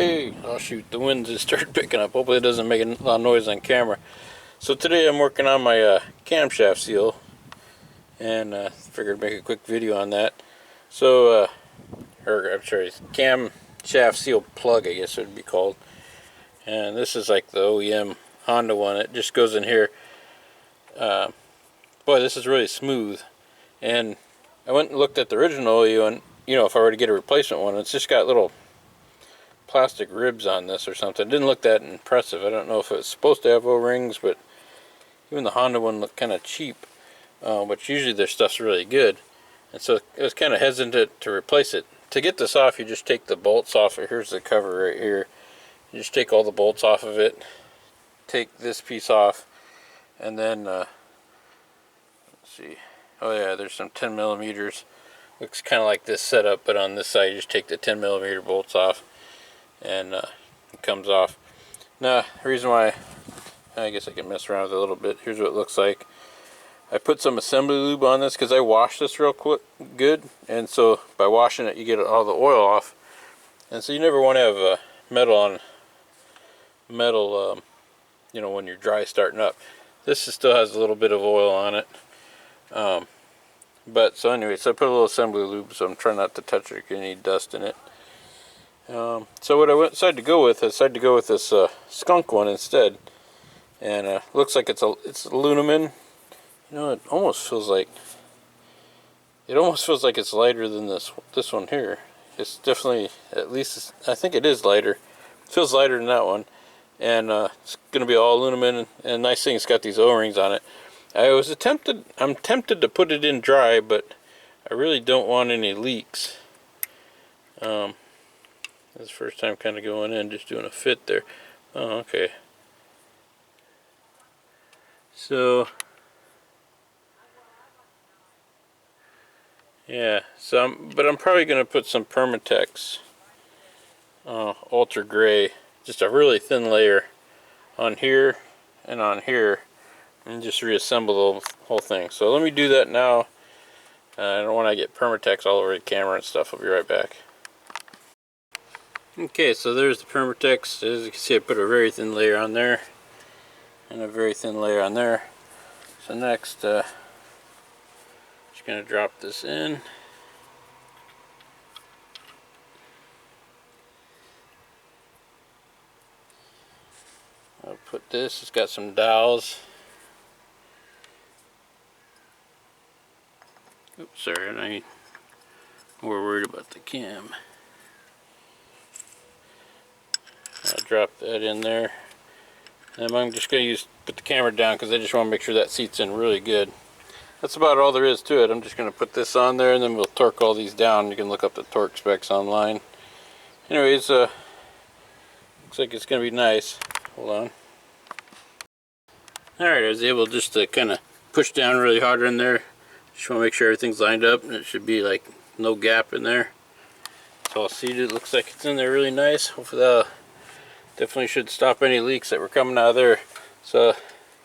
Hey, oh shoot, the wind just started picking up. Hopefully it doesn't make a lot of noise on camera. So today I'm working on my camshaft seal, and figured I'd make a quick video on that. So, I'm sorry, camshaft seal plug, I guess it would be called. And this is like the OEM Honda one. It just goes in here. Boy, this is really smooth. And I went and looked at the original OEM one. You know, if I were to get a replacement one, it's just got little plastic ribs on this or something. It didn't look that impressive. I don't know if it was supposed to have O-rings, but even the Honda one looked kind of cheap, but usually their stuff's really good, and so I was kind of hesitant to replace it. To get this off, you just take the bolts off. Here's the cover right here. You just take all the bolts off of it, take this piece off, and then let's see, oh yeah, there's some 10 millimeters. Looks kind of like this setup, but on this side you just take the 10 millimeter bolts off, and it comes off. Now, the reason why, I guess I can mess around with it a little bit. Here's what it looks like. I put some assembly lube on this because I washed this real good, and so by washing it you get all the oil off, and so you never want to have metal on metal, you know, when you're dry starting up. This still has a little bit of oil on it, but so anyway, so I put a little assembly lube, so I'm trying not to touch it or get any dust in it. So what I decided to go with this skunk one instead, and looks like it's aluminum. You know, it almost feels like it's lighter than this one here. It's definitely, at least I think it is lighter. It feels lighter than that one, and it's going to be all aluminum. And nice thing, it's got these O-rings on it. I'm tempted to put it in dry, but I really don't want any leaks. This is the first time kind of going in, just doing a fit there. Oh, okay. So, yeah. But I'm probably going to put some Permatex Ultra Gray, just a really thin layer on here and on here, and just reassemble the whole thing. So let me do that now. I don't want to get Permatex all over the camera and stuff. I'll be right back. Okay, so there's the Permatex. As you can see, I put a very thin layer on there and a very thin layer on there. So next, just going to drop this in. I'll put this, it's got some dowels. Oops, sorry, I'm more worried about the cam. I'll drop that in there, and I'm just going to put the camera down because I just want to make sure that seats in really good. That's about all there is to it. I'm just going to put this on there, and then we'll torque all these down. You can look up the torque specs online. Anyways, looks like it's going to be nice. Hold on. Alright, I was able just to kind of push down really hard in there. Just want to make sure everything's lined up, and it should be like no gap in there. It's all seated. It looks like it's in there really nice. Hopefully that definitely should stop any leaks that were coming out of there. So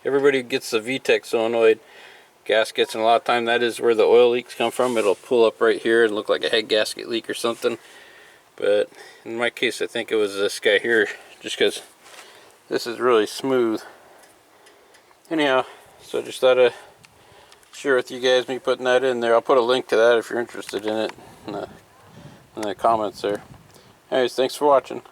everybody gets the VTEC solenoid gaskets, and a lot of time that is where the oil leaks come from. It'll pull up right here and look like a head gasket leak or something. But in my case, I think it was this guy here, just because this is really smooth. Anyhow, so I just thought I'd share with you guys me putting that in there. I'll put a link to that if you're interested in it in the comments there. Anyways, thanks for watching.